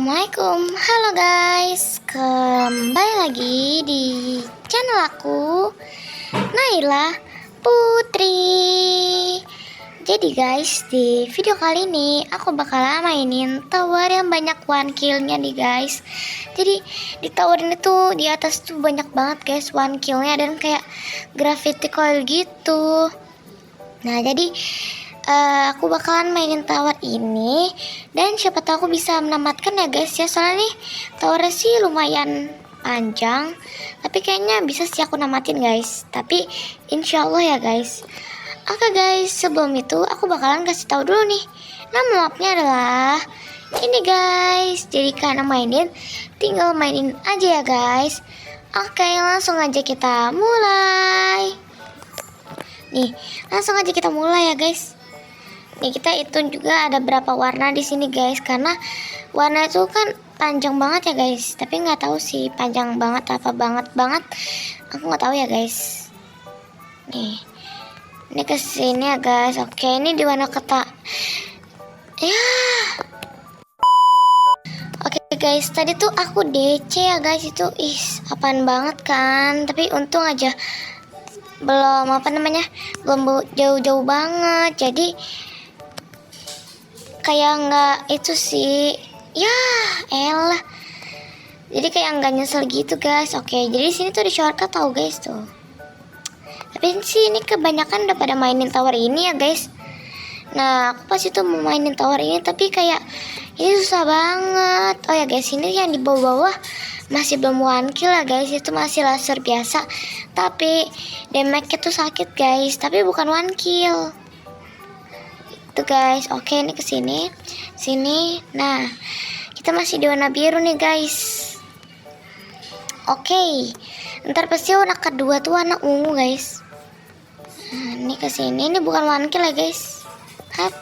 Assalamualaikum, halo guys, kembali lagi di channel aku, Naila Putri. Jadi guys, di video kali ini aku bakal mainin tower yang banyak one killnya nih guys. Jadi di tower ini tuh di atas tuh banyak banget guys one killnya, dan kayak graffiti coil gitu. Nah jadi aku bakalan mainin tower ini, dan siapa tahu aku bisa menamatkan ya guys ya. Soalnya nih towernya sih lumayan panjang, tapi kayaknya bisa sih aku namatin guys. Tapi insya Allah ya guys. Oke guys, sebelum itu aku bakalan kasih tahu dulu nih. Nama mapnya adalah ini guys. Jadi kalian mainin, tinggal mainin aja ya guys. Oke, langsung aja kita mulai. Nih, langsung aja kita mulai ya guys. Nih kita hitung juga ada berapa warna di sini guys, karena warna itu kan panjang banget ya guys. Tapi nggak tahu sih panjang banget apa banget, aku nggak tahu ya guys. Nih, ini ke sini ya guys. Oke, ini di warna keta. Ya. Oke guys, tadi tuh aku DC ya guys, itu apaan banget kan. Tapi untung aja belum belum jauh-jauh banget. Jadi kayak nggak itu sih ya elah, jadi kayak nggak nyesel gitu guys. Oke, jadi sini tuh di shortcut tahu guys tuh. Tapi sih ini kebanyakan udah pada mainin tower ini ya guys. Nah aku pasti tuh mau mainin tower ini, tapi kayak ini susah banget. Oh ya guys, ini yang di bawah-bawah masih belum one kill ya guys, itu masih laser biasa, tapi damage-nya tuh sakit guys, tapi bukan one kill tuh guys. Oke, ini ke sini. Nah, kita masih di warna biru nih guys. Oke. Ntar pasti warna kedua tuh warna ungu guys. Nah, ini ke sini. Ini bukan one kill ya guys. Hap.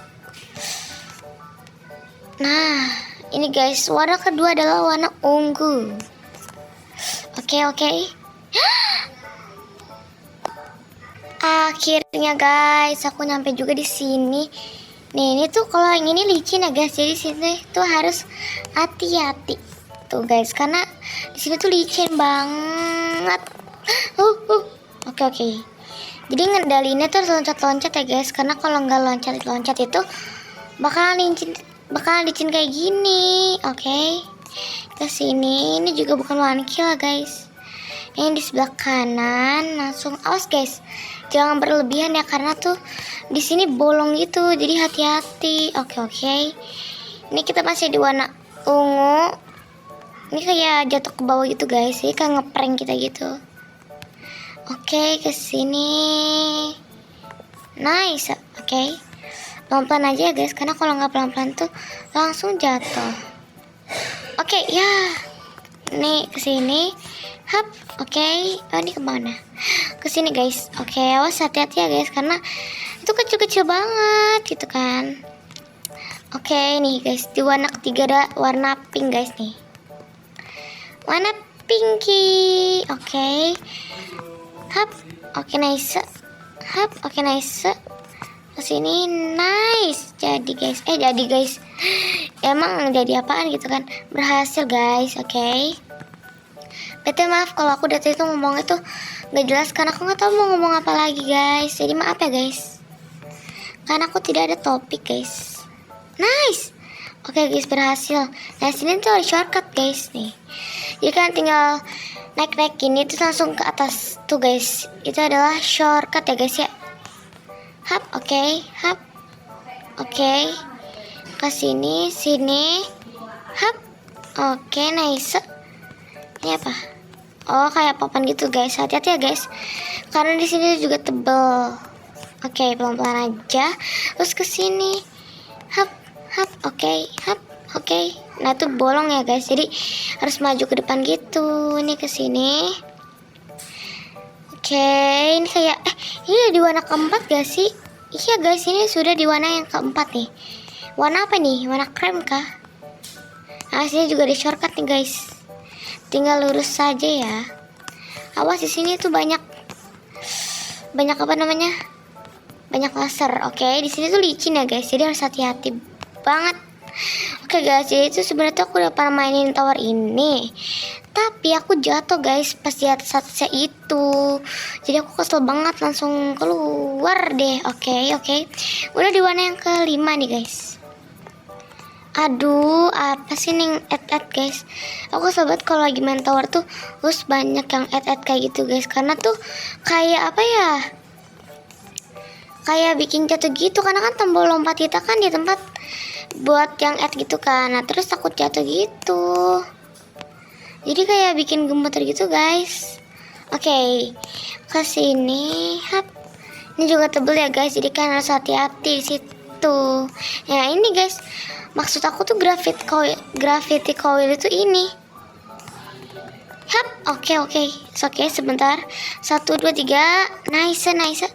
Nah, ini guys, warna kedua adalah warna ungu. Oke. Akhirnya guys, aku nyampe juga di sini. Nih, ini tuh kalau yang ini licin ya guys. Jadi sini tuh harus hati-hati tuh guys, karena di sini tuh licin banget. Oke. Jadi ngendalinnya tuh loncat-loncat ya guys, karena kalau nggak loncat-loncat itu bakalan licin kayak gini. Oke. Ke sini, ini juga bukan one kill ya guys. Yang di sebelah kanan langsung awas guys. Jangan berlebihan ya, karena tuh di sini bolong gitu. Jadi hati-hati. Oke. Ini kita masih di warna ungu. Ini kayak jatuh ke bawah gitu guys. Jadi kayak ngeprank kita gitu. Oke, ke sini. Nice. Oke. Pelan-pelan aja ya guys, karena kalau nggak pelan-pelan tuh langsung jatuh. Oke, ya. Nih ke sini. Hap. Oke. Oh, ini kemana? Ke sini guys. Oke, awas hati-hati ya guys, karena itu kecil-kecil banget gitu kan. Oke, nih guys, di warna ketiga ada warna pink guys nih. Warna pinky. Oke. Hap. Oke, nice. Hap. Oke, nice. Ke sini nice. Jadi guys. Emang jadi apaan gitu kan? Berhasil guys. Oke. Bete maaf kalau aku dari tadi tuh ngomong itu nggak jelas, karena aku nggak tahu mau ngomong apa lagi guys. Jadi maaf ya guys, karena aku tidak ada topik guys. Nice. Oke guys, berhasil. Nah sini tuh ada shortcut guys nih. Jadi kan tinggal naik gini terus langsung ke atas tuh guys. Itu adalah shortcut ya guys ya. Hap. Oke. Hap. Oke. Ke sini. Hap. Oke, nice. Ini apa? Oh, kayak papan gitu guys. Hati-hati ya guys, karena di sini juga tebel. Oke, pelan-pelan aja. Terus ke sini. Hap. Oke. Hap. Oke. Nah, itu bolong ya guys. Jadi harus maju ke depan gitu. Ini ke sini. Oke, ini kayak ini di warna keempat gak sih? Iya guys, ini sudah di warna yang keempat nih. Warna apa nih? Warna krem kah? Nah, sini juga ada shortcut nih guys. Tinggal lurus saja ya. Awas di sini tuh banyak banyak laser. Oke, di sini tuh licin ya guys. Jadi harus hati-hati banget. Oke guys, jadi itu sebenarnya aku udah pernah mainin tower ini, tapi aku jatuh guys pas di atas atasnya itu. Jadi aku kesel banget, langsung keluar deh. Oke, udah di warna yang kelima nih guys. Aduh, apa sih nih add guys? Aku sobat kalau lagi main tower tuh terus banyak yang add kayak gitu guys, karena tuh kayak apa ya, kayak bikin jatuh gitu, karena kan tombol lompat kita kan di tempat buat yang add gitu kan. Nah terus takut jatuh gitu, jadi kayak bikin gemeter gitu guys. Oke, kesini hap. Ini juga tebel ya guys, jadi kan harus hati-hati di situ. Ya ini guys, maksud aku tuh gravity coil itu ini. Hap, oke, sebentar. 1, 2, 3, nice.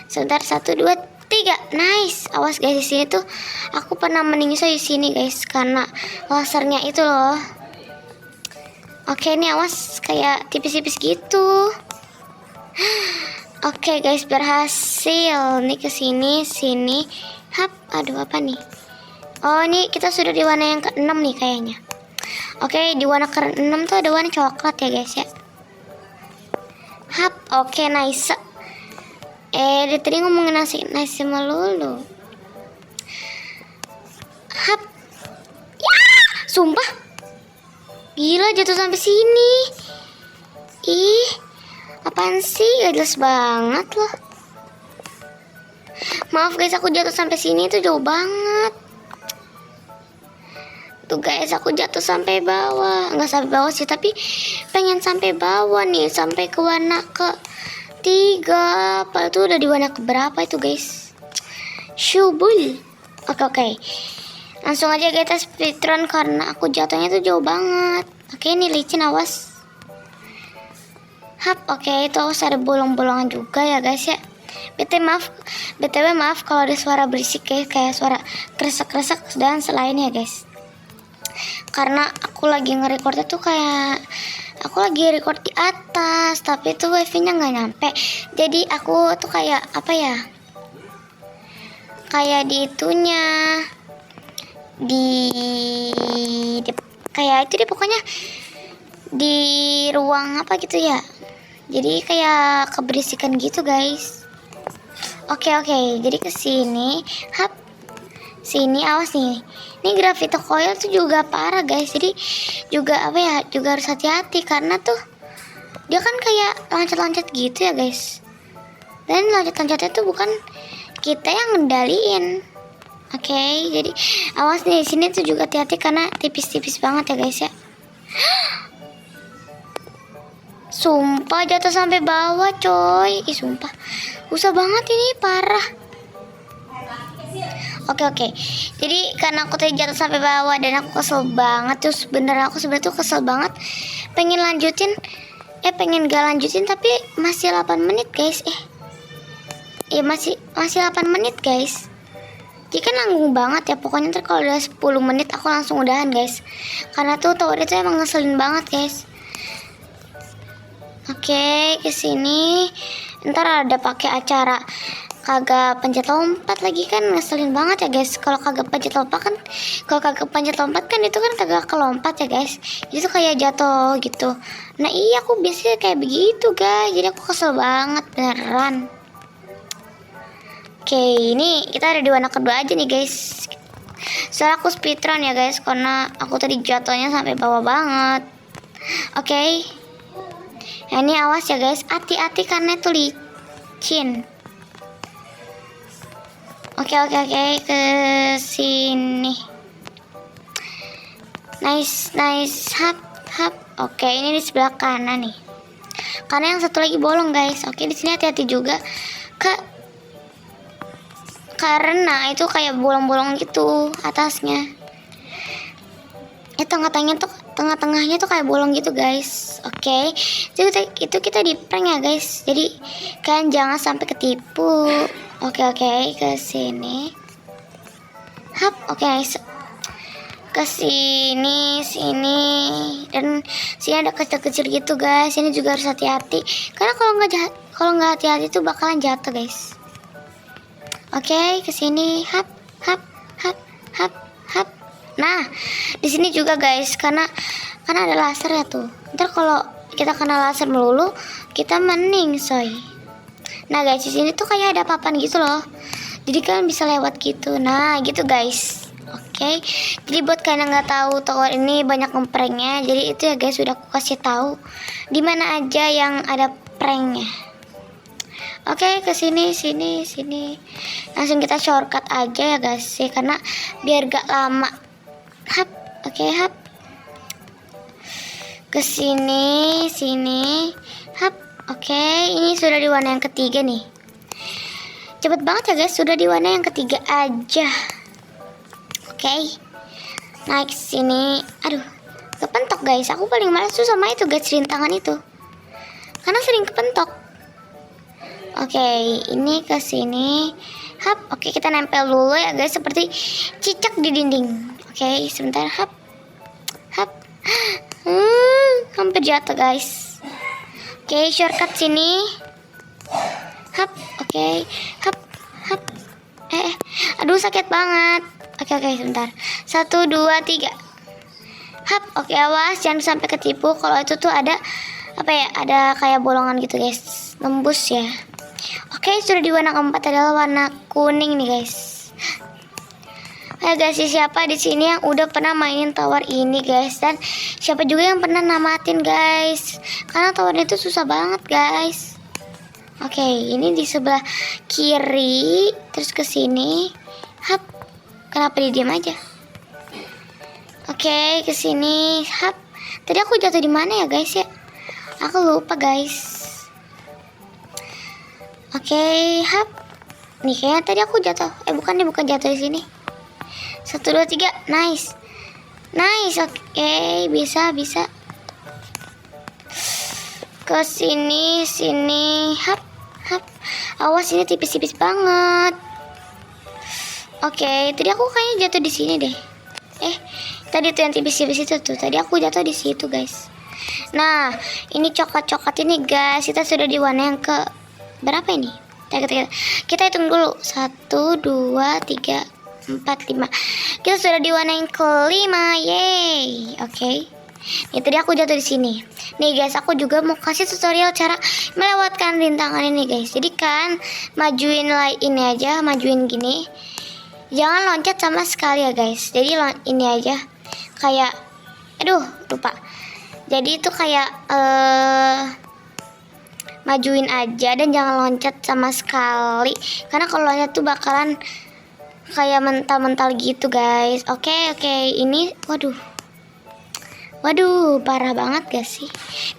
Sebentar, 1, 2, 3, nice. Awas guys, di sini tuh aku pernah meninggal di sini guys, karena lasernya itu loh. Oke, ini awas kayak tipis-tipis gitu. Oke guys, berhasil. Nih ke sini. Hap, aduh apa nih? Oh, ini kita sudah di warna yang ke-6 nih kayaknya. Oke, di warna ke-6 tuh ada warna coklat ya guys ya. Hap, oke, nice. Dia tadi ngomongin nice melulu. Hap. Ya, sumpah. Gila jatuh sampai sini. Ih, apaan sih? Gak jelas banget loh. Maaf guys, aku jatuh sampai sini tuh jauh banget. Tuh guys, aku jatuh sampai bawah. Nggak sampai bawah sih, tapi pengen sampai bawah nih, sampai ke warna ke-3. Padahal tuh udah di warna keberapa itu guys. Syubul. Oke. Langsung aja kita speedrun karena aku jatuhnya tuh jauh banget. Oke, ini licin, awas. Hap, oke, itu awas ada bolong-bolongan juga ya guys ya. BTW maaf kalau ada suara berisik guys, kayak suara kresek-kresek dan selainnya guys. Karena aku lagi nge-recordnya tuh kayak aku lagi record di atas, tapi tuh wifi-nya nggak nyampe. Jadi aku tuh kayak apa ya? Kayak di itunya, kayak itu deh pokoknya di ruang apa gitu ya. Jadi kayak keberisikan gitu guys. Oke, jadi kesini, hap, sini awas nih. Ini gravity coil tuh juga parah guys. Jadi juga apa ya? Juga harus hati-hati karena tuh dia kan kayak loncat-loncat gitu ya guys. Dan loncat-loncatnya tuh bukan kita yang ngendaliin. Oke, jadi awas nih di sini tuh juga hati-hati karena tipis-tipis banget ya guys ya. Sumpah jatuh sampai bawah coy. Ih sumpah, susah banget ini, parah. Oke. Jadi karena aku tadi jatuh sampai bawah dan aku kesel banget. Terus aku sebenarnya tuh kesel banget. Pengen gak lanjutin tapi masih 8 menit guys. Masih 8 menit guys. Jadi kan nanggung banget ya. Pokoknya ntar kalau udah 10 menit aku langsung udahan guys. Karena tuh tower itu emang ngeselin banget guys. Oke, kesini. Ntar ada pakai acara kagak pencet lompat lagi kan, ngeselin banget ya guys. Kalau kagak pencet lompat kan itu kan kagak kelompat ya guys. Itu kayak jatuh gitu. Nah iya, aku biasanya kayak begitu guys. Jadi aku kesel banget beneran. Oke, ini kita ada di warna kedua aja nih guys. Soalnya aku speedrun ya guys, karena aku tadi jatuhnya sampai bawah banget. Oke. Nah ini awas ya guys, hati-hati karena itu licin. Oke, ke sini. Nice, hap. Oke, ini di sebelah kanan nih. Karena yang satu lagi bolong guys. Oke, di sini hati-hati juga. Karena itu kayak bolong-bolong gitu atasnya. Tengah-tengahnya tuh kayak bolong gitu guys. Oke. Itu kita di prank ya guys. Jadi kalian jangan sampai ketipu. Oke, ke sini. Hap, oke. Ke sini. Dan sini ada kecil-kecil gitu guys. Ini juga harus hati-hati. Karena kalau nggak hati-hati tuh bakalan jatuh guys. Oke, ke sini. Hap. Nah, di sini juga guys, karena ada laser ya tuh. Ntar kalau kita kena laser melulu, kita mending soy. Nah guys, di sini tuh kayak ada papan gitu loh. Jadi kalian bisa lewat gitu. Nah, gitu guys. Oke. Jadi buat kalian yang nggak tahu tower ini banyak pranknya. Jadi itu ya guys, sudah aku kasih tahu di mana aja yang ada pranknya. Oke, ke sini. Langsung kita shortcut aja ya guys sih, karena biar gak lama. Hap, oke, hap. Ke sini. Hap, oke. Ini sudah di warna yang ketiga nih. Cepet banget ya guys, sudah di warna yang ketiga aja. Oke. Naik sini. Aduh, kepentok guys. Aku paling males tuh sama itu guys, rintangan itu. Karena sering kepentok. Oke, ini ke sini. Hap, oke, kita nempel dulu ya guys, seperti cicak di dinding. Oke, sebentar. Hap. Hampir jatuh guys. Oke, shortcut sini. Hap, oke. Hap. Aduh, sakit banget. Oke, sebentar. 1, 2, 3. Hap, oke, awas jangan sampai ketipu. Kalau itu tuh ada apa ya? Ada kayak bolongan gitu guys. Nembus ya. Oke, sudah di warna keempat adalah warna kuning nih guys. Guys, siapa di sini yang udah pernah mainin tower ini guys, dan siapa juga yang pernah namatin guys, karena tower itu susah banget guys. Oke, ini di sebelah kiri, terus ke sini. Hap, kenapa dia diam aja? Oke, ke sini. Hap, tadi aku jatuh di mana ya guys ya? Aku lupa guys. Oke, hap. Nih kayaknya tadi aku jatuh. Bukan jatuh di sini. 1, 2, 3, nice. Oke, bisa. Ke sini, hap. Awas, ini tipis banget. Oke, tadi aku kayaknya jatuh di sini deh. Tadi tuh yang tipis itu tuh. Tadi aku jatuh di situ guys. Nah, ini coklat ini guys. Kita sudah di warna yang ke berapa ini? Kita hitung dulu. 1, 2, 3, 4, 5. Kita sudah di warna yang kelima. Yeay. Oke. Nih tadi aku jatuh di sini. Nih guys, aku juga mau kasih tutorial cara melewatkan rintangan ini guys. Jadi kan majuin ini aja, majuin gini. Jangan loncat sama sekali ya guys. Jadi ini aja. Kayak lupa. Jadi itu kayak majuin aja dan jangan loncat sama sekali. Karena kalau loncat tuh bakalan kayak mental gitu guys. Oke. Ini waduh, parah banget gak sih?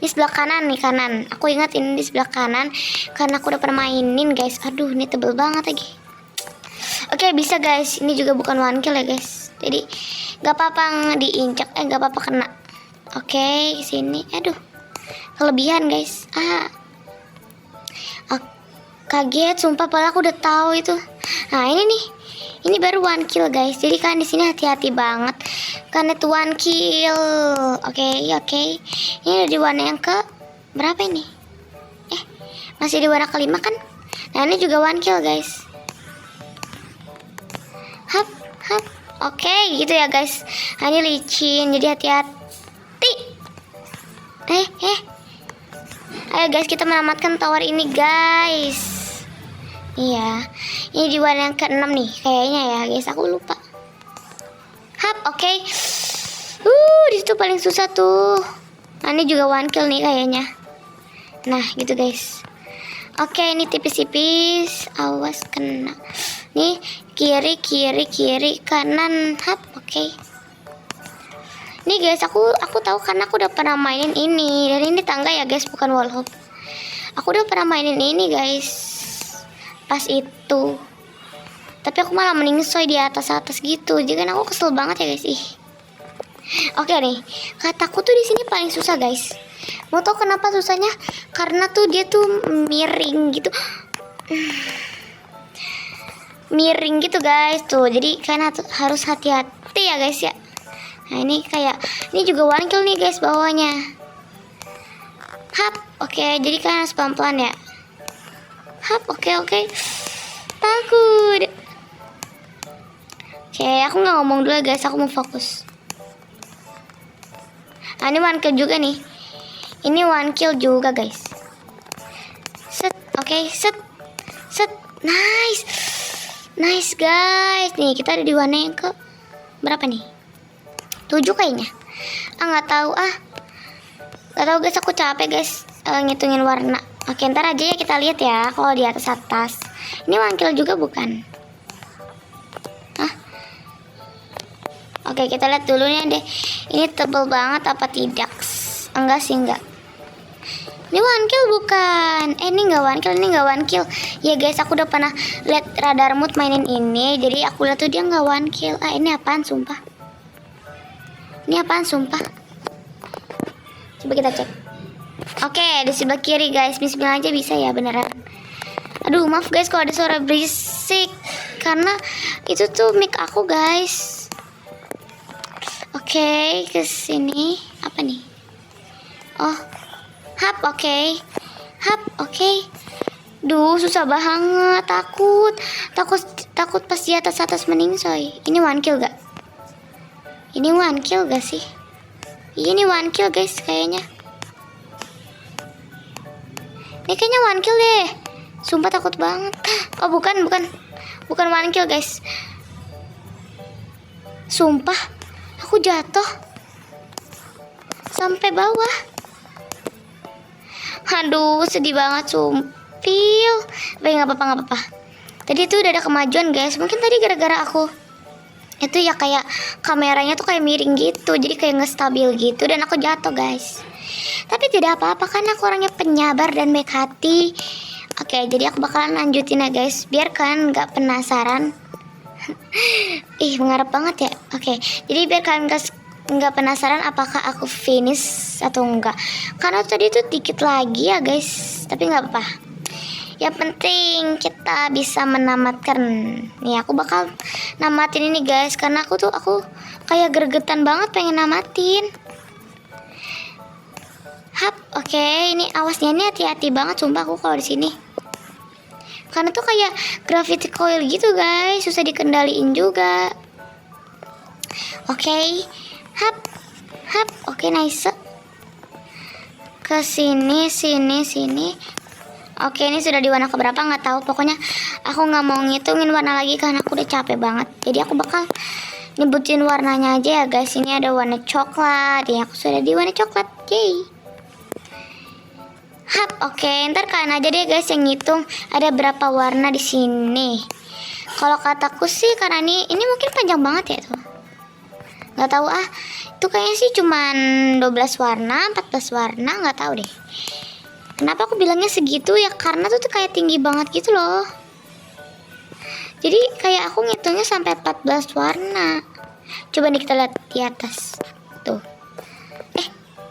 Ini sebelah kanan nih, kanan. Aku ingat ini di sebelah kanan karena aku udah pernah mainin guys. Aduh, ini tebel banget lagi. Oke, bisa guys. Ini juga bukan one kill ya guys. Jadi gak apa-apa diinjak, gak apa-apa kena. Oke, sini. Aduh, kelebihan guys. Kaget, sumpah, padahal aku udah tahu itu. Nah, ini nih. Ini baru one kill guys. Jadi kan di sini hati-hati banget. Karena itu one kill. Oke. Ini udah di warna yang ke berapa ini? Masih di warna kelima kan? Nah, ini juga one kill guys. Hap. Oke, gitu ya guys. Nah, ini licin, jadi hati-hati. Ayo guys, kita menamatkan tower ini guys. Iya, ini di warna yang ke-6 nih kayaknya ya guys, aku lupa. Hap, oke. Di situ paling susah tuh. Nah, ini juga one kill nih kayaknya. Nah, gitu guys. Oke, ini tipis-tipis, awas kena. Nih, kiri, kanan, hap, oke. Nih guys, aku tahu karena aku udah pernah mainin ini. Dan ini tangga ya guys, bukan wall hop. Aku udah pernah mainin ini guys. Pas itu. Tapi aku malah meningsoy di atas gitu. Jadi kan aku kesel banget ya guys. Oke nih, kataku tuh di sini paling susah guys. Mau tau kenapa susahnya? Karena tuh dia tuh miring gitu. Miring gitu guys tuh. Jadi kalian harus hati-hati ya guys ya. Nah, ini juga one kill nih guys bawahnya. Hap, oke. Jadi kalian harus pelan-pelan ya. Hap, oke. Takut. Oke, aku nggak ngomong dulu guys, aku mau fokus. Nah, ini one kill juga nih. Ini one kill juga guys. Set, oke, set. Nice. Nice guys. Nih, kita ada di warna yang ke berapa nih? 7 kayaknya. Nggak tahu Nggak tahu guys, aku capek guys ngitungin warna. Oke, ntar aja ya kita lihat ya kalau di atas. Ini one kill juga bukan? Oke, kita lihat dulu nih deh. Ini tebel banget apa tidak? Enggak sih, enggak. Ini one kill bukan? Ini enggak one kill. Ya guys, aku udah pernah lihat Radar Mood mainin ini. Jadi aku lihat tuh dia enggak one kill. Ini apaan sumpah? Coba kita cek. Oke, di sebelah kiri guys. Bismillah aja bisa ya, beneran. Aduh, maaf guys kalau ada suara berisik. Karena itu tuh mic aku guys. Oke, ke sini apa nih? Oh, hap, oke. Duh, susah banget, takut pas di atas meningsoy. Ini one kill gak? Ini one kill gak sih? Ini one kill guys kayaknya. Ini kayaknya one kill deh. Sumpah takut banget. Oh, bukan one kill guys. Sumpah aku jatuh sampai bawah. Aduh, sedih banget sumpil. Tapi nggak apa-apa. Tadi itu udah ada kemajuan guys. Mungkin tadi gara-gara aku itu ya kayak kameranya tuh kayak miring gitu, jadi kayak ngestabil gitu dan aku jatuh guys. Tapi tidak apa-apa karena aku orangnya penyabar dan baik hati. Oke, jadi aku bakalan lanjutin ya guys, biar kalian nggak penasaran. Ih, mengharap banget ya. Oke, jadi biar kalian nggak penasaran apakah aku finish atau enggak. Karena tadi itu dikit lagi ya guys, tapi nggak apa-apa. Yang penting kita bisa menamatkan. Nih, aku bakal namatin ini guys, karena aku kayak gregetan banget pengen namatin. Oke, ini awasnya ini hati-hati banget sumpah aku kalau di sini. Karena tuh kayak gravity coil gitu guys, susah dikendaliin juga. Oke. Oke, nice. Ke sini. Oke, ini sudah di warna keberapa nggak tahu. Pokoknya aku nggak mau ngitungin warna lagi karena aku udah capek banget. Jadi aku bakal nyebutin warnanya aja ya guys. Ini ada warna coklat. Ya, aku sudah di warna coklat. Yay. Oke, ntar kalian aja deh guys yang ngitung ada berapa warna di sini. Kalau kataku sih karena ini mungkin panjang banget ya tuh. Nggak tahu itu kayaknya sih cuman 12 warna, 14 warna, nggak tahu deh. Kenapa aku bilangnya segitu ya? Karena tuh kayak tinggi banget gitu loh. Jadi kayak aku ngitungnya sampai 14 warna. Coba nih kita lihat di atas. Tuh.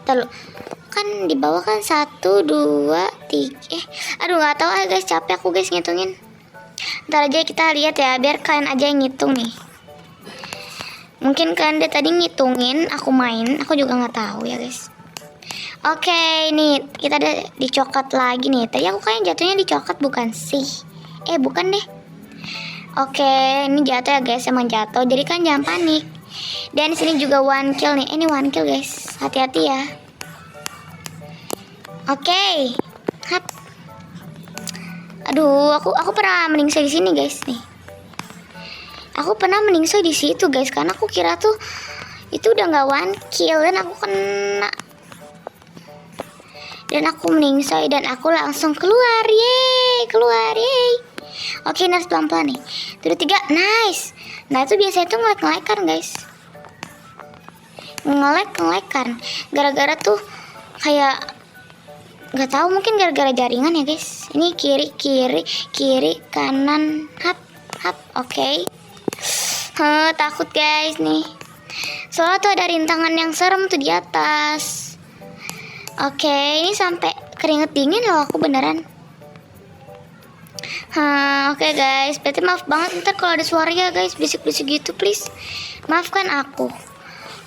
Tahu. Kan di bawah kan 1, 2, 3. Aduh, nggak tahu guys, capek aku guys ngitungin. Ntar aja kita lihat ya, biar kalian aja yang ngitung nih. Mungkin kalian tadi ngitungin, aku main, aku juga nggak tahu ya guys. Oke, nih kita ada di coklat lagi nih. Tadi aku kayaknya jatuhnya di coklat bukan sih? Bukan deh. Oke, ini jatuh ya guys, emang jatuh. Jadi kan jangan panik. Dan di sini juga one kill nih. Ini one kill guys. Hati-hati ya. Oke. Aduh, aku pernah meningsoy di sini guys nih. Aku pernah meningsoy di situ guys karena aku kira tuh itu udah nggak one kill dan aku kena. Dan aku meningsoy dan aku langsung keluar. Yeay. Oke, harus pelan-pelan nih. 2, 3, nice. Nah, itu biasanya tuh ngelek-ngelekan guys. Ngelek-ngelekan. Gara-gara tuh kayak nggak tahu, mungkin gara-gara jaringan ya guys. Ini kiri, kanan, oke. Takut guys nih. Soalnya tuh ada rintangan yang serem tuh di atas. Oke, ini sampai keringet dingin loh aku beneran. Oke guys, berarti maaf banget ntar kalau ada suara ya guys, bisik-bisik gitu please. Maafkan aku.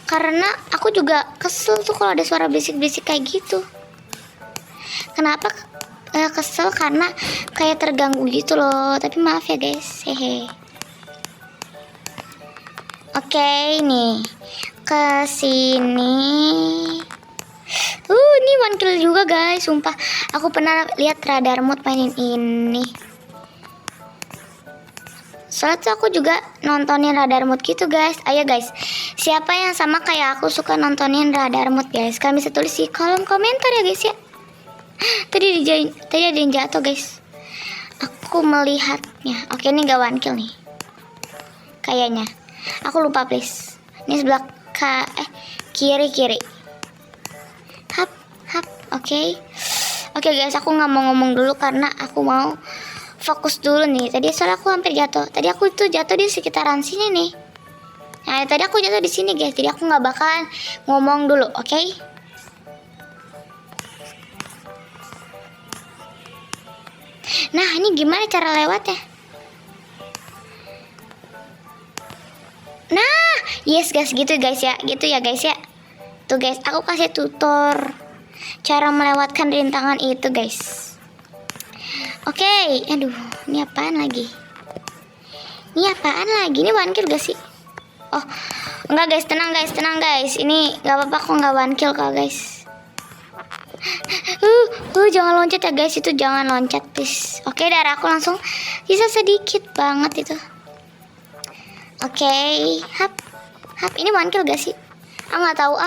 Karena aku juga kesel tuh kalau ada suara bisik-bisik kayak gitu. Kenapa kesel? Karena kayak terganggu gitu loh. Tapi maaf ya guys. Hehe. Oke, nih ke sini. Ini one kill juga guys, sumpah. Aku pernah lihat radar mood mainin ini. Soalnya tuh aku juga nontonin radar mood gitu guys. Ayo guys, siapa yang sama kayak aku suka nontonin radar mood guys? Kalian bisa tulis di kolom komentar ya guys ya. Tadi ada yang jatuh guys. Aku melihatnya. Oke, ini gak one kill nih. Kayaknya. Aku lupa please. Ini sebelah kiri. Hap. Oke. Oke guys, aku nggak mau ngomong dulu karena aku mau fokus dulu nih. Tadi soalnya aku hampir jatuh. Tadi aku itu jatuh di sekitaran sini nih. Nah, tadi aku jatuh di sini guys. Jadi aku nggak bakalan ngomong dulu, oke? Nah, ini gimana cara lewatnya? Nah, yes guys, gitu guys ya. Gitu ya guys ya. Tuh guys, aku kasih tutor cara melewatkan rintangan itu guys. Oke, aduh, ini apaan lagi? Ini one kill gak sih? Oh, enggak guys, tenang guys. Ini gak apa-apa kok, nggak one kill kok guys. Jangan loncat ya guys, itu jangan loncat please. Oke, darah aku langsung sisa sedikit banget itu. Oke, hap. Ini one kill gak sih? Nggak tahu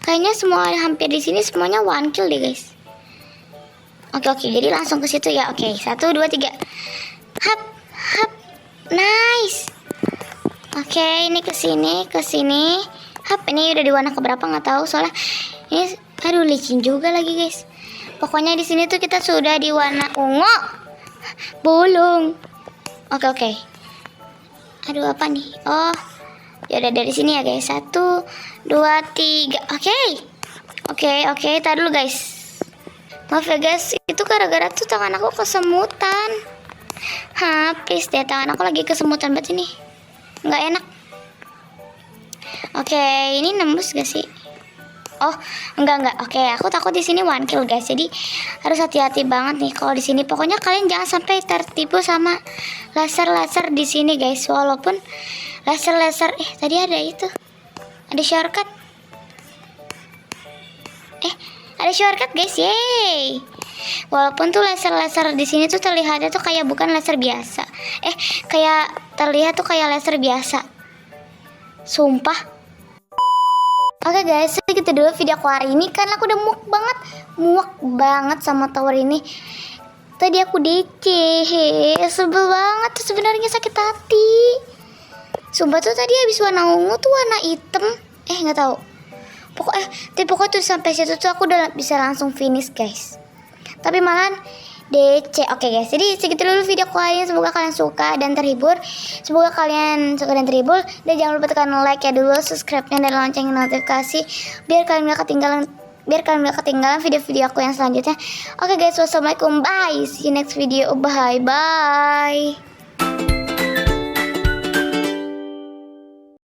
kayaknya semua hampir di sini semuanya one kill deh guys. Oke, jadi langsung ke situ ya. Oke, 1, 2, 3. Hap. Nice. Oke, ini ke sini. Hap, ini udah di warna keberapa nggak tahu soalnya ini aduh licin juga lagi guys. Pokoknya di sini tuh kita sudah di warna ungu. Bolong. Oke. Aduh, apa nih? Oh, ya udah dari sini ya guys. 1, 2, 3. Oke, tar dulu guys. Maaf ya guys, itu gara-gara tuh tangan aku kesemutan. Please deh, tangan aku lagi kesemutan banget ini. Nggak enak. Oke, ini nembus gak sih? Oh, enggak. Oke, aku takut di sini one kill guys. Jadi harus hati-hati banget nih kalau di sini. Pokoknya kalian jangan sampai tertipu sama laser di sini guys. Walaupun laser tadi ada itu. Ada shortcut. Ada shortcut guys, yeay. Walaupun tuh laser di sini tuh terlihatnya tuh kayak bukan laser biasa. Kayak terlihat tuh kayak laser biasa. Sumpah. Oke guys, segitu dulu video aku hari ini karena aku udah muak banget sama tower ini. Tadi aku DC, sebel banget tuh sebenarnya, sakit hati. Sumpah tuh tadi habis warna ungu tuh warna hitam. Nggak tahu. Pokoknya tuh sampai situ tuh aku udah bisa langsung finish guys. Tapi malahan DC. Oke guys, jadi segitu dulu video kalian. Semoga kalian suka dan terhibur. Dan jangan lupa tekan like ya dulu, subscribe-nya dan loncengin notifikasi biar kalian gak ketinggalan video-video aku yang selanjutnya. Oke guys, wassalamualaikum, bye. See you next video. Bye.